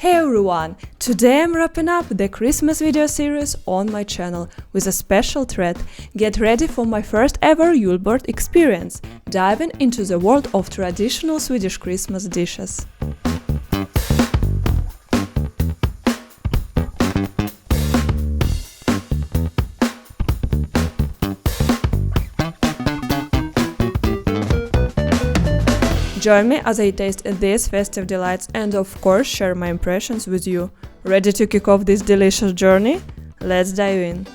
Hey everyone! Today I'm wrapping up the Christmas video series on my channel with a special thread. Get ready for my first ever JULBORD experience, diving into the world of traditional Swedish Christmas dishes. Join me as I taste these festive delights and of course share my impressions with you. Ready to kick off this delicious journey? Let's dive in!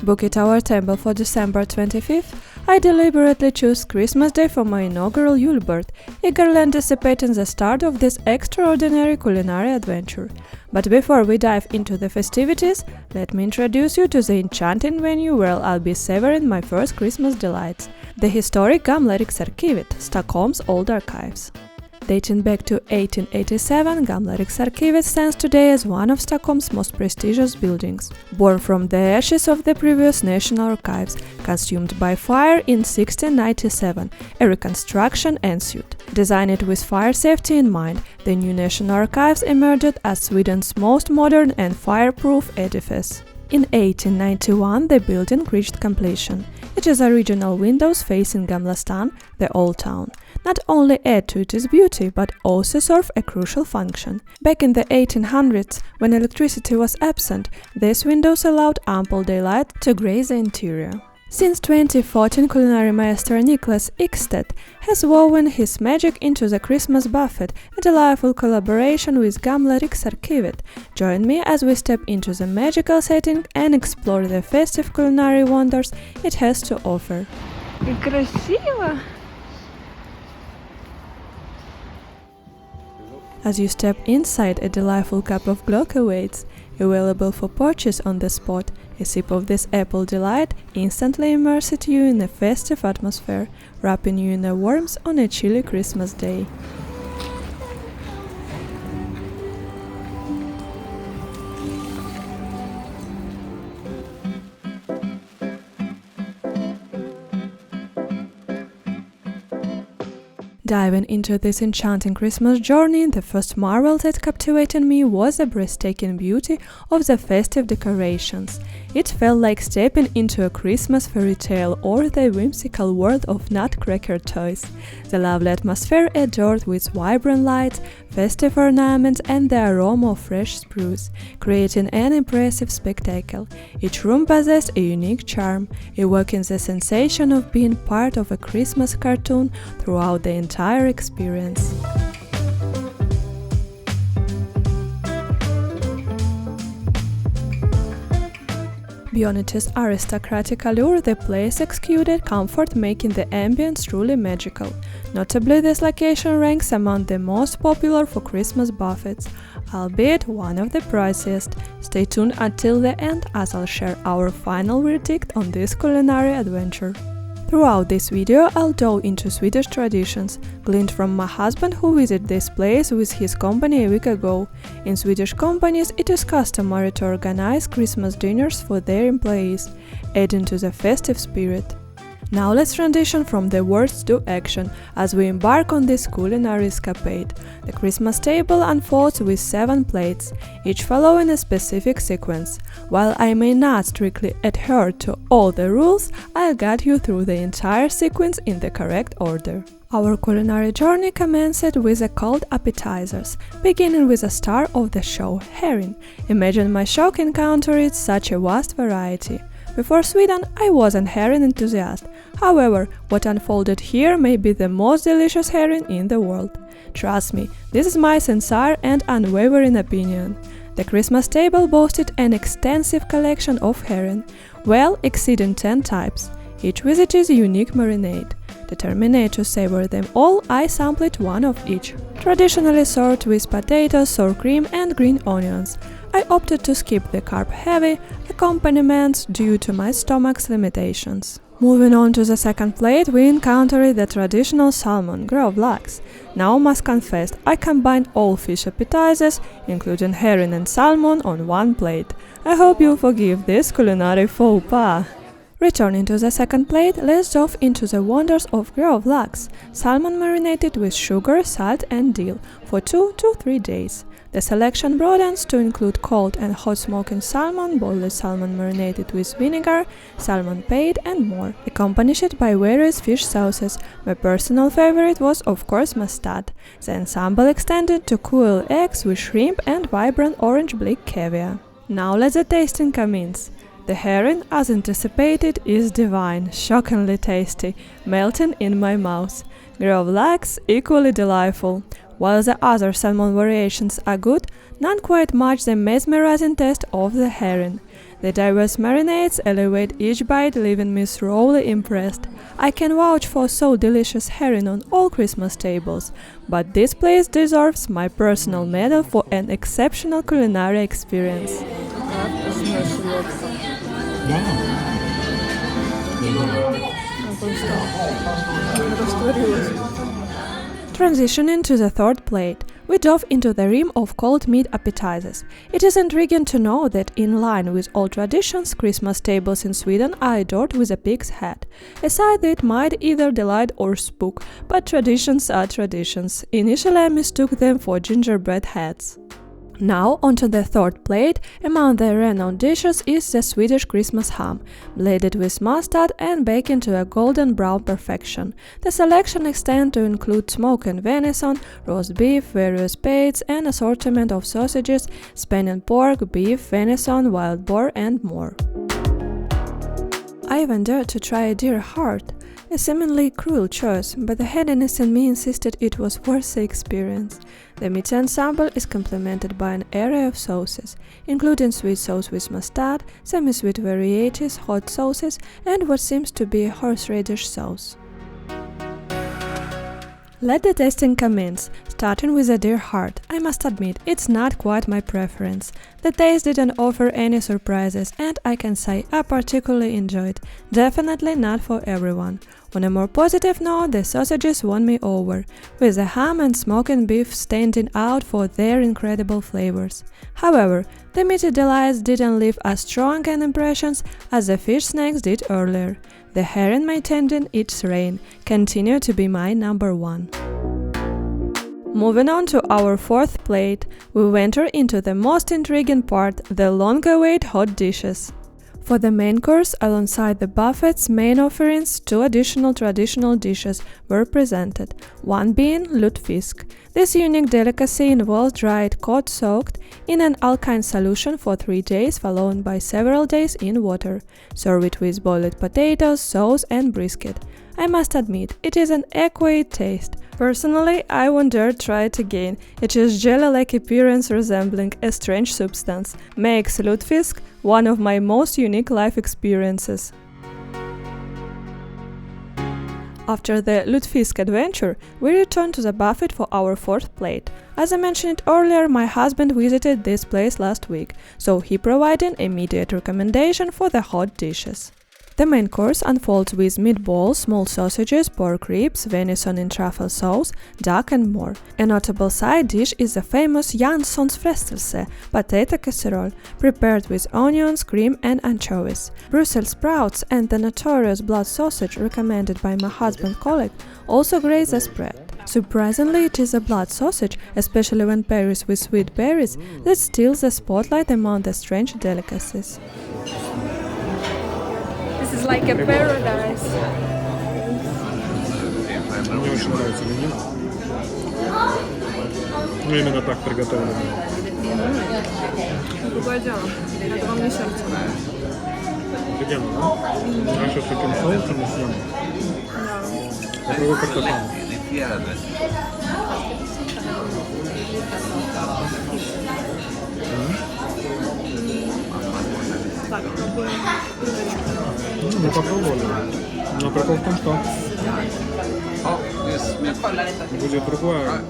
Book it our table for December 25th. I deliberately choose Christmas Day for my inaugural JULBORD, eagerly anticipating the start of this extraordinary culinary adventure. But before we dive into the festivities, let me introduce you to the enchanting venue where I'll be savoring my first Christmas delights, the historic Gamla Riksarkivet, Stockholm's old archives. Dating back to 1887, Gamla Riksarkivet stands today as one of Stockholm's most prestigious buildings. Born from the ashes of the previous National Archives, consumed by fire in 1697, a reconstruction ensued. Designed with fire safety in mind, the new National Archives emerged as Sweden's most modern and fireproof edifice. In 1891, the building reached completion. It is original windows facing Gamla Stan, the old town. Not only add to its beauty, but also serve a crucial function. Back in the 1800s, when electricity was absent, these windows allowed ample daylight to grace the interior. Since 2014, culinary master Niklas Ekstedt has woven his magic into the Christmas buffet, a delightful collaboration with Gamla Riksarkivet. Join me as we step into the magical setting and explore the festive culinary wonders it has to offer. Красиво! As you step inside, a delightful cup of Glögg awaits, available for purchase on the spot. A sip of this apple delight instantly immerses you in a festive atmosphere, wrapping you in the warmth on a chilly Christmas day. Diving into this enchanting Christmas journey, the first marvel that captivated me was the breathtaking beauty of the festive decorations. It felt like stepping into a Christmas fairy tale or the whimsical world of nutcracker toys. The lovely atmosphere adored with vibrant lights, festive ornaments and the aroma of fresh spruce, creating an impressive spectacle. Each room possessed a unique charm, evoking the sensation of being part of a Christmas cartoon throughout the entire experience. Beyond its aristocratic allure, the place exuded comfort, making the ambience truly magical. Notably, this location ranks among the most popular for Christmas buffets, albeit one of the priciest. Stay tuned until the end as I'll share our final verdict on this culinary adventure. Throughout this video, I'll delve into Swedish traditions, gleaned from my husband who visited this place with his company a week ago. In Swedish companies, it is customary to organize Christmas dinners for their employees, adding to the festive spirit. Now let's transition from the words to action as we embark on this culinary escapade. The Christmas table unfolds with 7 plates, each following a specific sequence. While I may not strictly adhere to all the rules, I'll guide you through the entire sequence in the correct order. Our culinary journey commenced with the cold appetizers, beginning with the star of the show, herring. Imagine my shock encountering such a vast variety. Before Sweden, I was an herring enthusiast. However, what unfolded here may be the most delicious herring in the world. Trust me, this is my sincere and unwavering opinion. The Christmas table boasted an extensive collection of herring, well exceeding 10 types, each with its unique marinade. Determined to savor them all, I sampled one of each. Traditionally served with potatoes, sour cream and green onions, I opted to skip the carb-heavy accompaniments due to my stomach's limitations. Moving on to the second plate, we encountered the traditional salmon, Gravlax. Now must confess, I combined all fish appetizers, including herring and salmon, on one plate. I hope you forgive this culinary faux pas. Returning to the second plate, let's dive into the wonders of Gravlax, salmon marinated with sugar, salt and dill for 2 to 3 days. The selection broadens to include cold and hot smoking salmon, boiled salmon marinated with vinegar, salmon paste and more, accompanied by various fish sauces. My personal favorite was of course mustard. The ensemble extended to cool eggs with shrimp and vibrant orange bleak caviar. Now let the tasting commence. The herring, as anticipated, is divine, shockingly tasty, melting in my mouth. Gravlax, equally delightful. While the other salmon variations are good, none quite match the mesmerizing taste of the herring. The diverse marinades elevate each bite, leaving me thoroughly impressed. I can vouch for so delicious herring on all Christmas tables, but this place deserves my personal medal for an exceptional culinary experience. Transitioning to the third plate, we dove into the realm of cold meat appetizers. It is intriguing to know that, in line with all traditions, Christmas tables in Sweden are adored with a pig's head, a sight that might either delight or spook, but traditions are traditions. Initially I mistook them for gingerbread heads. Now onto the third plate. Among the renowned dishes is the Swedish Christmas ham, bladed with mustard and baked to a golden brown perfection. The selection extends to include smoked venison, roast beef, various pates, an assortment of sausages spanning pork, beef, venison, wild boar and more. I even dared to try a deer heart, a seemingly cruel choice, but the hedonist in me insisted it was worth the experience. The meat ensemble is complemented by an array of sauces, including sweet sauce with mustard, semi-sweet varieties, hot sauces, and what seems to be a horseradish sauce. Let the tasting commence, starting with the deer heart. I must admit, it's not quite my preference. The taste didn't offer any surprises, and I can say I particularly enjoyed. Definitely not for everyone. On a more positive note, the sausages won me over, with the ham and smoked beef standing out for their incredible flavors. However, the meaty delights didn't leave as strong an impressions as the fish snacks did earlier. The herring, maintaining its reign, continued to be my number one. Moving on to our fourth plate, we venture into the most intriguing part, the long-awaited hot dishes. For the main course, alongside the buffet's main offerings, 2 additional traditional dishes were presented, one being Lutfisk. This unique delicacy involves dried cod soaked in an alkaline solution for 3 days, followed by several days in water. Serve it with boiled potatoes, sauce and brisket. I must admit, it is an acquired taste. Personally, I won't dare try it again. It is jelly-like appearance resembling a strange substance. Makes Lutfisk one of my most unique life experiences. After the Lutfisk adventure, we return to the buffet for our fourth plate. As I mentioned earlier, my husband visited this place last week, so he provided immediate recommendation for the hot dishes. The main course unfolds with meatballs, small sausages, pork ribs, venison in truffle sauce, duck and more. A notable side dish is the famous Janssons frestelse, potato casserole, prepared with onions, cream and anchovies. Brussels sprouts and the notorious blood sausage recommended by my husband's colleague also grace the spread. Surprisingly, it is the blood sausage, especially when paired with sweet berries, that steals the spotlight among the strange delicacies. This is like a paradise. Мне очень нравится винина. Ну, именно так приготовлено. Другое дело. Это вам не сердце. Офигенно, да? А сейчас с таким соусом и съем. Да. Попробуй картофан. Так, пробуем. Мы попробовали. Но прикол в том, что будет другое.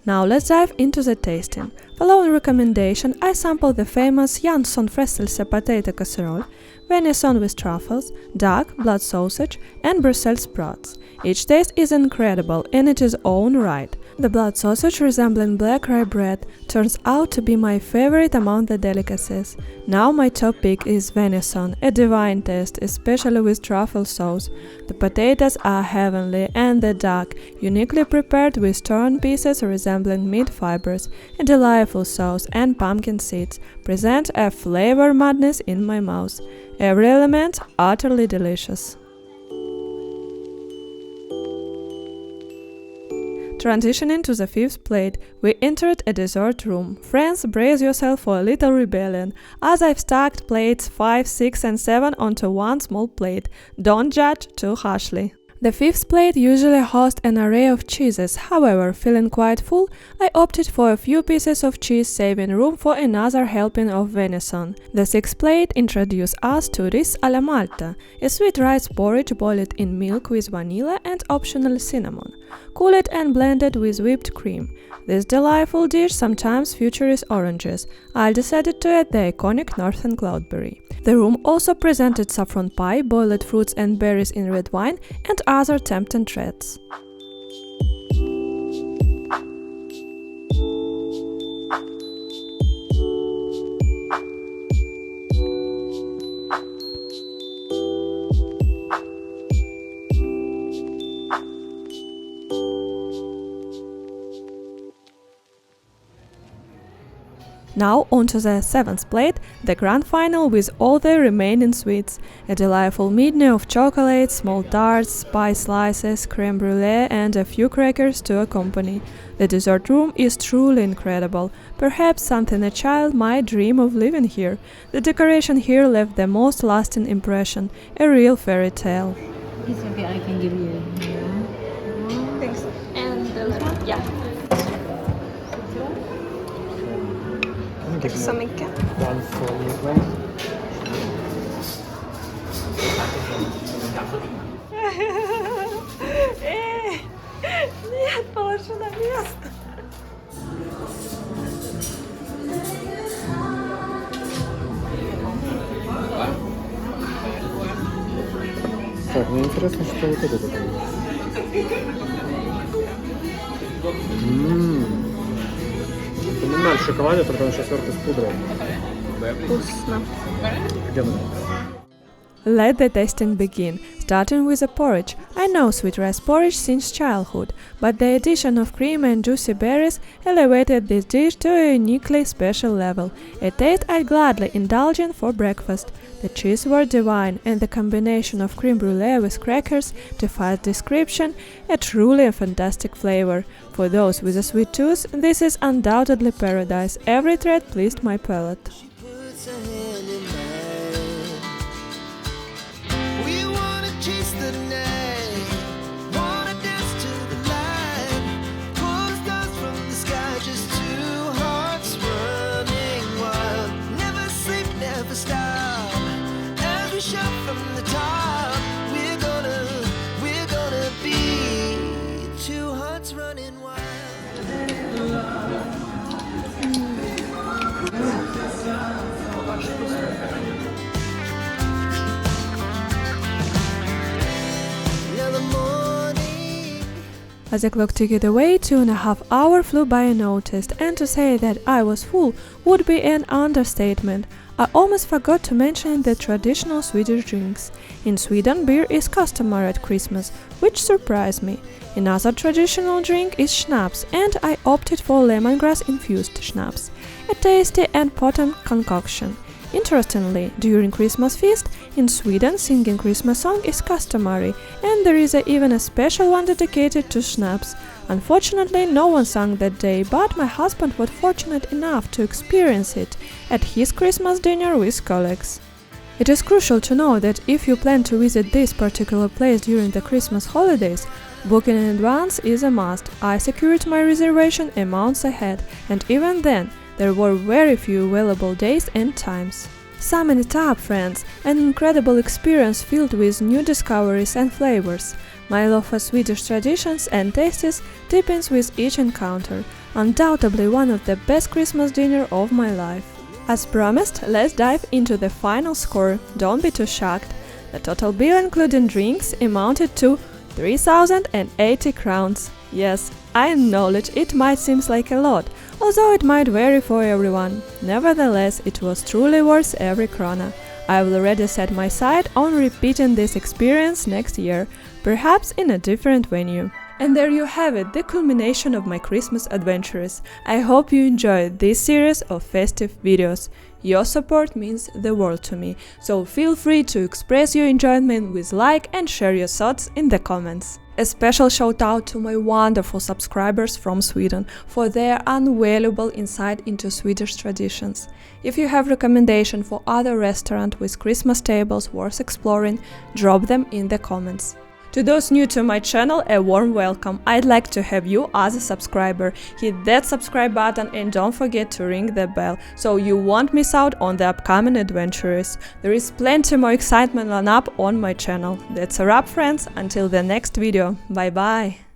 Now let's dive into the tasting. Following recommendation, I sampled the famous Janssons frestelse potato casserole, venison with truffles, duck, blood sausage, and Brussels sprouts. Each taste is incredible in its own right. The blood sausage resembling black rye bread turns out to be my favorite among the delicacies. Now my top pick is venison, a divine taste, especially with truffle sauce. The potatoes are heavenly and the duck, uniquely prepared with torn pieces resembling meat fibers, a delightful sauce and pumpkin seeds, present a flavor madness in my mouth. Every element utterly delicious. Transitioning to the fifth plate, we entered a dessert room. Friends, brace yourself for a little rebellion, as I've stacked plates 5, 6 and 7 onto one small plate. Don't judge too harshly. The fifth plate usually hosts an array of cheeses, however, feeling quite full, I opted for a few pieces of cheese, saving room for another helping of venison. The sixth plate introduced us to ris alla Malta, a sweet rice porridge boiled in milk with vanilla and optional cinnamon, cooled and blended with whipped cream. This delightful dish sometimes features oranges. I decided to add the iconic northern cloudberry. The room also presented saffron pie, boiled fruits and berries in red wine, and other tempting treats. Now onto the seventh plate, the grand final with all the remaining sweets. A delightful menu of chocolate, small tarts, pie slices, creme brulee and a few crackers to accompany. The dessert room is truly incredible, perhaps something a child might dream of living here. The decoration here left the most lasting impression, a real fairy tale. It's okay, I can give you. Thanks. And this one? Yeah. Tack så mycket. One for you. Нет, положи на место. Так, мне интересно, что вот это такое. Напоминает шоколаде, только он еще сверху с пудрой. Вкусно. Где она? Let the tasting begin, starting with the porridge. I know sweet rice porridge since childhood, but the addition of cream and juicy berries elevated this dish to a uniquely special level, a taste I'd gladly indulge in for breakfast. The cheese were divine, and the combination of creme brulee with crackers defies description, a truly fantastic flavor. For those with a sweet tooth, this is undoubtedly paradise. Every thread pleased my palate. As the clock ticked away, 2.5 hours flew by unnoticed, and to say that I was full would be an understatement. I almost forgot to mention the traditional Swedish drinks. In Sweden, beer is customary at Christmas, which surprised me. Another traditional drink is schnapps, and I opted for lemongrass-infused schnapps, a tasty and potent concoction. Interestingly, during Christmas feast, in Sweden singing Christmas song is customary, and there is even a special one dedicated to schnapps. Unfortunately, no one sang that day, but my husband was fortunate enough to experience it at his Christmas dinner with colleagues. It is crucial to know that if you plan to visit this particular place during the Christmas holidays, booking in advance is a must. I secured my reservation a month ahead, and even then, there were very few available days and times. Summing it up, friends, an incredible experience filled with new discoveries and flavors. My love for Swedish traditions and tastes deepens with each encounter. Undoubtedly one of the best Christmas dinner of my life. As promised, let's dive into the final score. Don't be too shocked. The total bill including drinks amounted to 3,080 crowns. Yes, I acknowledge it might seem like a lot, although it might vary for everyone. Nevertheless, it was truly worth every krona. I've already set my sight on repeating this experience next year, perhaps in a different venue. And there you have it, the culmination of my Christmas adventures. I hope you enjoyed this series of festive videos. Your support means the world to me, so feel free to express your enjoyment with like and share your thoughts in the comments. A special shout out to my wonderful subscribers from Sweden for their invaluable insight into Swedish traditions. If you have recommendations for other restaurants with Christmas tables worth exploring, drop them in the comments. To those new to my channel, a warm welcome. I'd like to have you as a subscriber. Hit that subscribe button and don't forget to ring the bell, so you won't miss out on the upcoming adventures. There is plenty more excitement lined up on my channel. That's a wrap, friends. Until the next video. Bye bye.